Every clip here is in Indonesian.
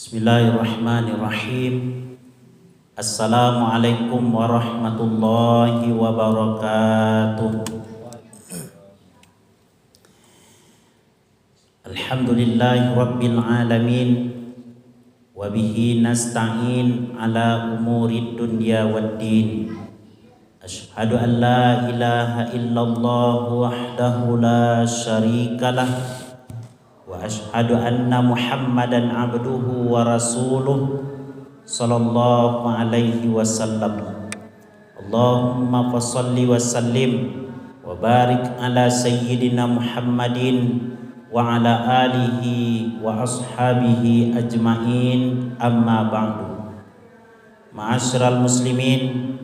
Bismillahirrahmanirrahim. Assalamualaikum warahmatullahi wabarakatuh. Alhamdulillahi rabbil alamin. Wabihi nasta'in ala umuri dunya waddin. Ashhadu an la ilaha illallah wahdahu la syarikalah. Wa ashhadu anna Muhammadan abduhu wa rasuluh sallallahu alaihi wasallam. Allahumma fassalli wa sallim wa barik ala sayyidina Muhammadin wa ala alihi wa ashabihi ajma'in, amma ba'du. Ma'asyiral muslimin,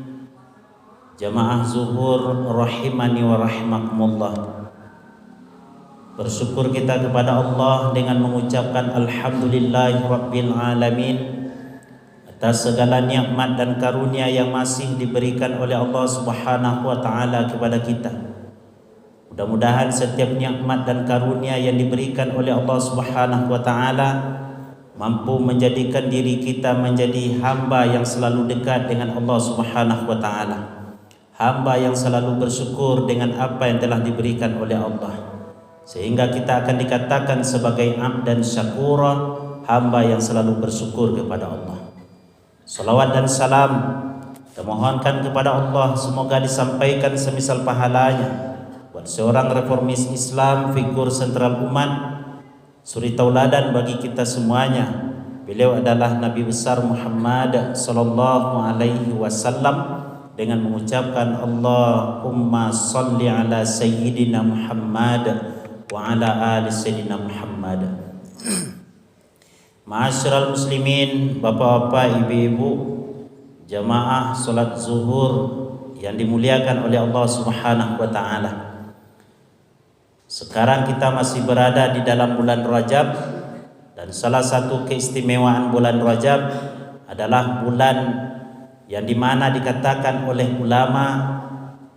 jamaah zuhur rahimani wa rahimakumullah. Bersyukur kita kepada Allah dengan mengucapkan alhamdulillahi rabbil alamin atas segala nikmat dan karunia yang masih diberikan oleh Allah Subhanahu wa taala kepada kita. Mudah-mudahan setiap nikmat dan karunia yang diberikan oleh Allah Subhanahu wa taala mampu menjadikan diri kita menjadi hamba yang selalu dekat dengan Allah Subhanahu wa taala. Hamba yang selalu bersyukur dengan apa yang telah diberikan oleh Allah, sehingga kita akan dikatakan sebagai abdan syakura, hamba yang selalu bersyukur kepada Allah. Salawat dan salam kita mohonkan kepada Allah semoga disampaikan semisal pahalanya buat seorang reformis Islam, figur sentral umat, suri tauladan bagi kita semuanya. Beliau adalah Nabi besar Muhammad sallallahu alaihi wasallam dengan mengucapkan Allahumma salli ala sayyidina Muhammad wa ala ali sayyidina Muhammad. Ma'asyiral muslimin, bapak-bapak, ibu-ibu, jamaah salat zuhur yang dimuliakan oleh Allah Subhanahu wa taala. Sekarang kita masih berada di dalam bulan Rajab, dan salah satu keistimewaan bulan Rajab adalah bulan yang dimana dikatakan oleh ulama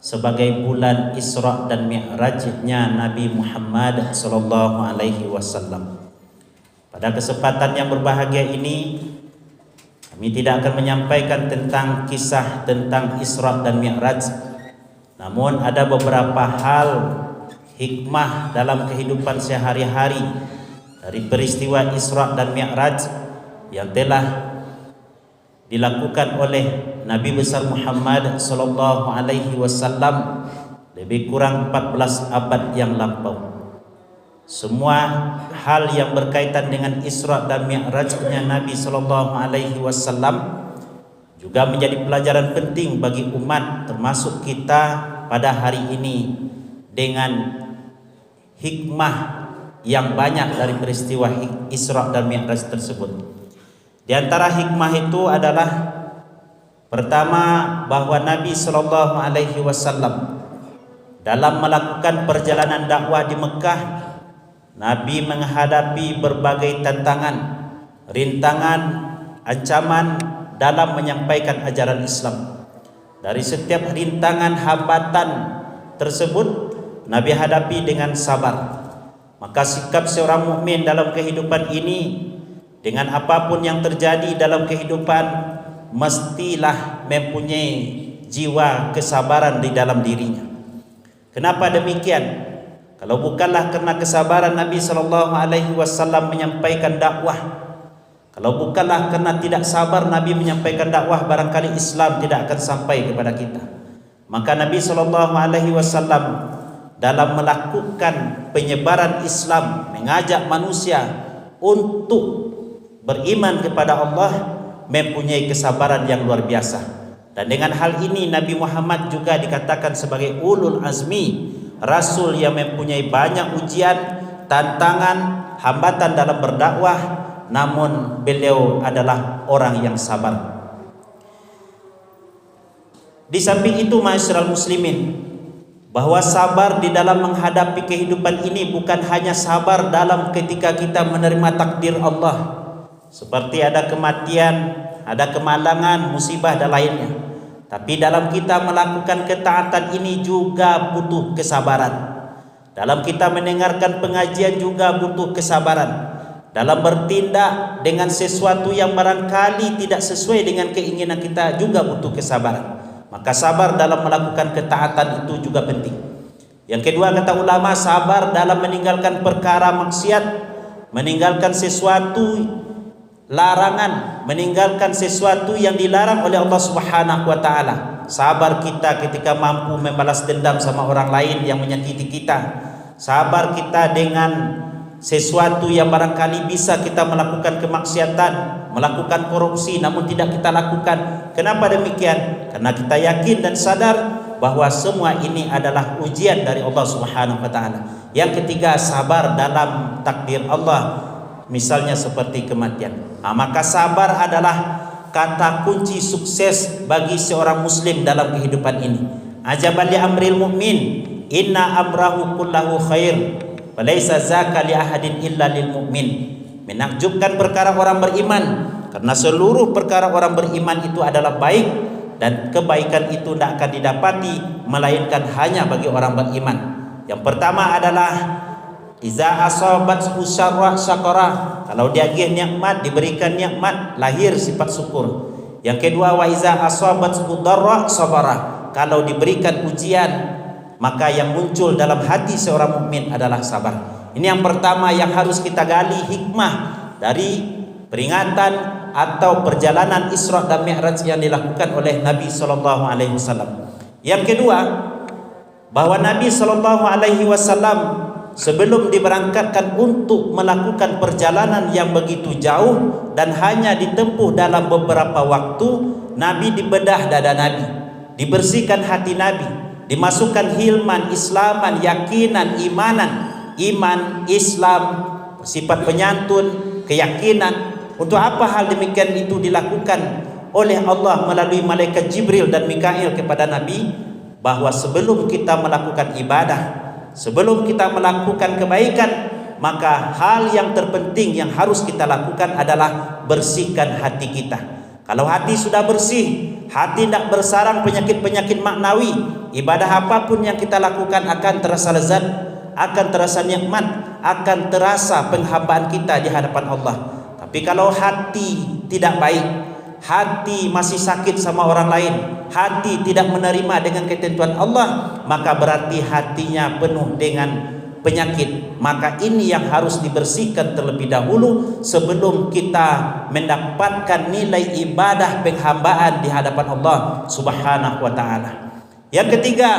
sebagai bulan Isra dan Mi'rajnya Nabi Muhammad sallallahu alaihi wasallam. Pada kesempatan yang berbahagia ini, kami tidak akan menyampaikan tentang kisah tentang Isra dan Mi'raj. Namun ada beberapa hal hikmah dalam kehidupan sehari-hari dari peristiwa Isra dan Mi'raj yang telah dilakukan oleh Nabi besar Muhammad sallallahu alaihi wasallam lebih kurang 14 abad yang lampau. Semua hal yang berkaitan dengan Isra dan Mi'rajnya Nabi sallallahu alaihi wasallam juga menjadi pelajaran penting bagi umat, termasuk kita pada hari ini, dengan hikmah yang banyak dari peristiwa Isra dan Mi'raj tersebut. Di antara hikmah itu adalah pertama, bahwa Nabi sallallahu alaihi wasallam dalam melakukan perjalanan dakwah di Mekah, Nabi menghadapi berbagai tantangan, rintangan, ancaman dalam menyampaikan ajaran Islam. Dari setiap rintangan, hambatan tersebut Nabi hadapi dengan sabar. Maka sikap seorang mukmin dalam kehidupan ini, dengan apapun yang terjadi dalam kehidupan, mestilah mempunyai jiwa kesabaran di dalam dirinya. Kenapa demikian? Kalau bukanlah karena kesabaran Nabi sallallahu alaihi wasallam menyampaikan dakwah, kalau bukanlah karena tidak sabar Nabi menyampaikan dakwah, barangkali Islam tidak akan sampai kepada kita. Maka Nabi sallallahu alaihi wasallam dalam melakukan penyebaran Islam, mengajak manusia untuk beriman kepada Allah, mempunyai kesabaran yang luar biasa. Dan dengan hal ini Nabi Muhammad juga dikatakan sebagai ulul azmi, rasul yang mempunyai banyak ujian, tantangan, hambatan dalam berdakwah, namun beliau adalah orang yang sabar. Di samping itu, ma'asyiral muslimin, bahwa sabar di dalam menghadapi kehidupan ini bukan hanya sabar dalam ketika kita menerima takdir Allah, seperti ada kematian, ada kemalangan, musibah dan lainnya. Tapi dalam kita melakukan ketaatan ini juga butuh kesabaran. Dalam kita mendengarkan pengajian juga butuh kesabaran. dalam bertindak dengan sesuatu yang barangkali tidak sesuai dengan keinginan kita juga butuh kesabaran. Maka sabar dalam melakukan ketaatan itu juga penting. Yang kedua, kata ulama, sabar dalam meninggalkan perkara maksiat, meninggalkan sesuatu larangan, meninggalkan sesuatu yang dilarang oleh Allah Subhanahu wa taala. Sabar kita ketika mampu membalas dendam sama orang lain yang menyakiti kita. Sabar kita dengan sesuatu yang barangkali bisa kita melakukan kemaksiatan, melakukan korupsi namun tidak kita lakukan. Kenapa demikian? Karena kita yakin dan sadar bahwa semua ini adalah ujian dari Allah Subhanahu wa taala. Yang ketiga, sabar dalam takdir Allah, misalnya seperti kematian. Maka sabar adalah kata kunci sukses bagi seorang muslim dalam kehidupan ini. Ajaban li amril mu'min, inna amrahu kullahu khair, walaysa zaka li ahadin illa lil mu'min. Menakjubkan perkara orang beriman, karena seluruh perkara orang beriman itu adalah baik, dan kebaikan itu tidak akan didapati melainkan hanya bagi orang beriman. Yang pertama adalah iza asabat syarra syakara, kalau dia nikmat, diberikan nikmat, lahir sifat syukur. Yang kedua, wa iza asabat darra sabara, kalau diberikan ujian, maka yang muncul dalam hati seorang mukmin adalah sabar. Ini yang pertama yang harus kita gali hikmah dari peringatan atau perjalanan Isra dan Mi'raj yang dilakukan oleh Nabi sallallahu alaihi wasallam. Yang kedua, bahwa Nabi sallallahu alaihi wasallam sebelum diberangkatkan untuk melakukan perjalanan yang begitu jauh dan hanya ditempuh dalam beberapa waktu, Nabi dibedah dada Nabi, dibersihkan hati Nabi, dimasukkan hilman, islaman, yakinan, imanan, iman, Islam, sifat penyantun, keyakinan. Untuk apa hal demikian itu dilakukan oleh Allah melalui malaikat Jibril dan Mikail kepada Nabi? Bahwa sebelum kita melakukan ibadah, sebelum kita melakukan kebaikan, maka hal yang terpenting yang harus kita lakukan adalah bersihkan hati kita. Kalau hati sudah bersih, hati tidak bersarang penyakit-penyakit maknawi, ibadah apapun yang kita lakukan akan terasa lezat, akan terasa nikmat, akan terasa penghambaan kita di hadapan Allah. Tapi kalau hati tidak baik, hati masih sakit sama orang lain, hati tidak menerima dengan ketentuan Allah, maka berarti hatinya penuh dengan penyakit. Maka ini yang harus dibersihkan terlebih dahulu sebelum kita mendapatkan nilai ibadah penghambaan di hadapan Allah Subhanahu wa taala. Yang ketiga,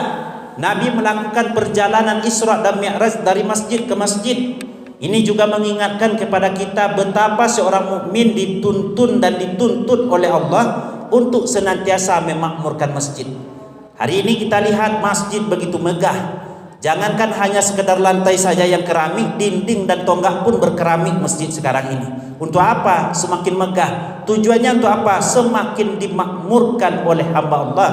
Nabi melakukan perjalanan Isra dan Mi'raj dari masjid ke masjid. Ini juga mengingatkan kepada kita betapa seorang mukmin dituntun dan dituntut oleh Allah untuk senantiasa memakmurkan masjid. Hari ini kita lihat masjid begitu megah. Jangankan hanya sekedar lantai saja yang keramik, dinding dan tonggak pun berkeramik masjid sekarang ini. Untuk apa? Semakin megah. Tujuannya untuk apa? Semakin dimakmurkan oleh hamba Allah,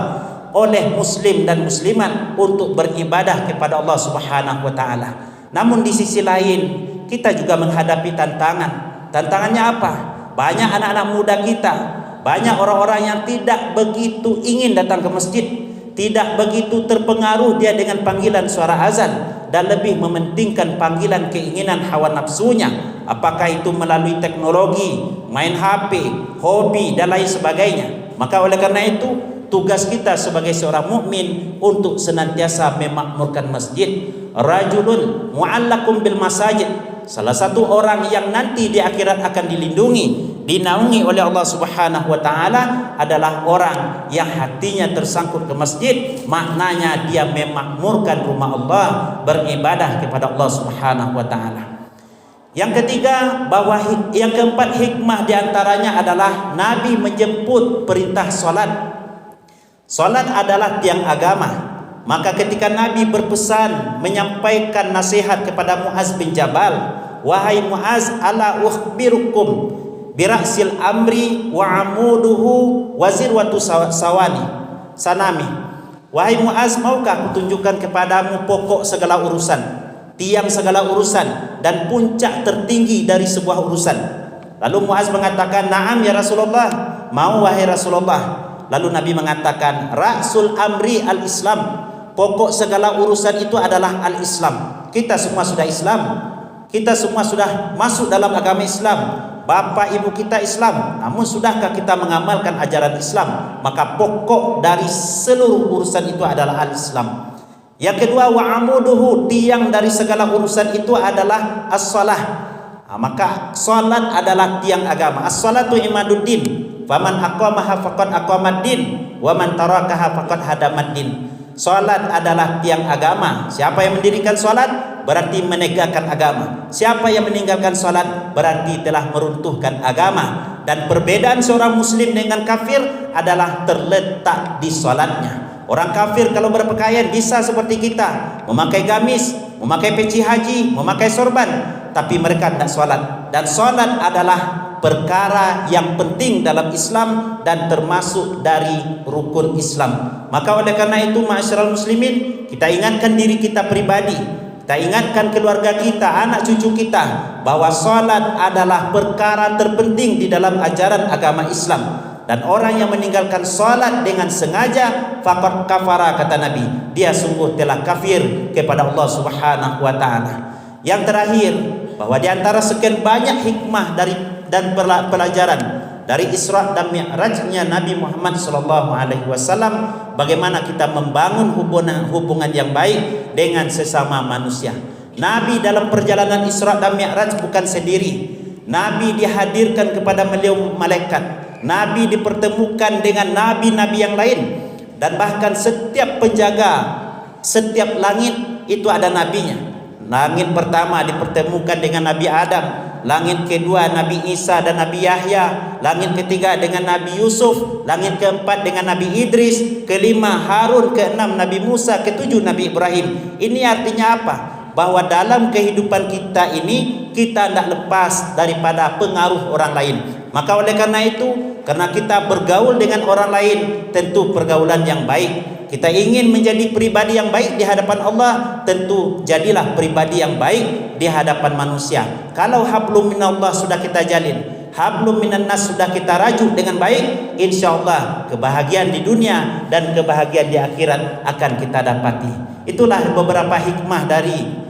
oleh muslim dan muslimat untuk beribadah kepada Allah Subhanahu wa taala. Namun di sisi lain kita juga menghadapi tantangan. Tantangannya apa? Banyak anak-anak muda kita, banyak orang-orang yang tidak begitu ingin datang ke masjid, tidak begitu terpengaruh dia dengan panggilan suara azan, dan lebih mementingkan panggilan keinginan hawa nafsunya. Apakah itu melalui teknologi, main HP, hobi dan lain sebagainya. Maka oleh karena itu tugas kita sebagai seorang mukmin untuk senantiasa memakmurkan masjid. Rajulun mu'allakum bil masajid, salah satu orang yang nanti di akhirat akan dilindungi, dinaungi oleh Allah Subhanahu wa taala adalah orang yang hatinya tersangkut ke masjid. Maknanya dia memakmurkan rumah Allah, beribadah kepada Allah Subhanahu wa taala. Yang ketiga, bahwa yang keempat hikmah diantaranya adalah Nabi menjemput perintah salat. Salat adalah tiang agama. Maka ketika Nabi berpesan menyampaikan nasihat kepada Muaz bin Jabal, wahai Muaz, ala ukhbirukum bira'sil amri wa amuduhu wazirwatu sawani sanami. Wahai Muaz, maukah aku tunjukkan kepadamu pokok segala urusan, tiang segala urusan, dan puncak tertinggi dari sebuah urusan? Lalu Muaz mengatakan, na'am ya Rasulullah, mau wahai Rasulullah. Lalu Nabi mengatakan, ra'sul amri al-Islam, pokok segala urusan itu adalah al-Islam. Kita semua sudah Islam. Kita semua sudah masuk dalam agama Islam, bapak ibu kita Islam, namun sudahkah kita mengamalkan ajaran Islam? Maka pokok dari seluruh urusan itu adalah al-Islam. Yang kedua, wa amuduhu, tiang dari segala urusan itu adalah as-salah. Maka salat adalah tiang agama. As-salatu imaduddin, faman aqamaha faqad aqamaddin, wa man tarakaha faqad hadamaddin. Salat adalah tiang agama. Siapa yang mendirikan salat berarti menegakkan agama. Siapa yang meninggalkan salat berarti telah meruntuhkan agama. Dan perbedaan seorang muslim dengan kafir adalah terletak di salatnya. Orang kafir kalau berpakaian bisa seperti kita, memakai gamis, memakai peci haji, memakai sorban, tapi mereka tidak salat. Dan salat adalah perkara yang penting dalam Islam dan termasuk dari rukun Islam. Maka oleh karena itu, ma'asyiral muslimin, kita ingatkan diri kita pribadi, kita ingatkan keluarga kita, anak cucu kita, bahwa salat adalah perkara terpenting di dalam ajaran agama Islam. Dan orang yang meninggalkan salat dengan sengaja, faqad kafara, kata Nabi, dia sungguh telah kafir kepada Allah Subhanahu wa taala. Yang terakhir, bahwa di antara sekian banyak hikmah dan pelajaran dari Isra dan Mi'rajnya Nabi Muhammad SAW, bagaimana kita membangun hubungan yang baik dengan sesama manusia. Nabi dalam perjalanan Isra dan Mi'raj bukan sendiri. Nabi dihadirkan kepada beliau malaikat. Nabi dipertemukan dengan nabi-nabi yang lain, dan bahkan setiap penjaga setiap langit itu ada nabinya. Langit pertama dipertemukan dengan Nabi Adam, langit kedua Nabi Isa dan Nabi Yahya, langit ketiga dengan Nabi Yusuf, langit keempat dengan Nabi Idris, kelima Harun, keenam Nabi Musa, ketujuh Nabi Ibrahim. Ini artinya apa? Bahwa dalam kehidupan kita ini kita tidak lepas daripada pengaruh orang lain. Maka oleh karena itu, karena kita bergaul dengan orang lain, tentu pergaulan yang baik. Kita ingin menjadi pribadi yang baik di hadapan Allah, tentu jadilah pribadi yang baik di hadapan manusia. Kalau hablum minallah sudah kita jalin, hablum minan nas sudah kita rajuk dengan baik, insya Allah kebahagiaan di dunia dan kebahagiaan di akhirat akan kita dapati. Itulah beberapa hikmah dari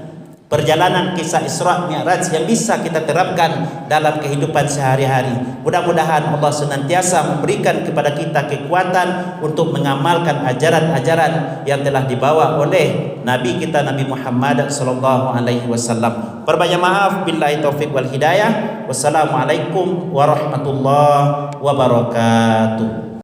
perjalanan kisah Isra Mi'raj yang bisa kita terapkan dalam kehidupan sehari-hari. Mudah-mudahan Allah senantiasa memberikan kepada kita kekuatan untuk mengamalkan ajaran-ajaran yang telah dibawa oleh Nabi kita Nabi Muhammad SAW. Perbanyak maaf, billahi taufik wal hidayah. Wassalamualaikum warahmatullahi wabarakatuh.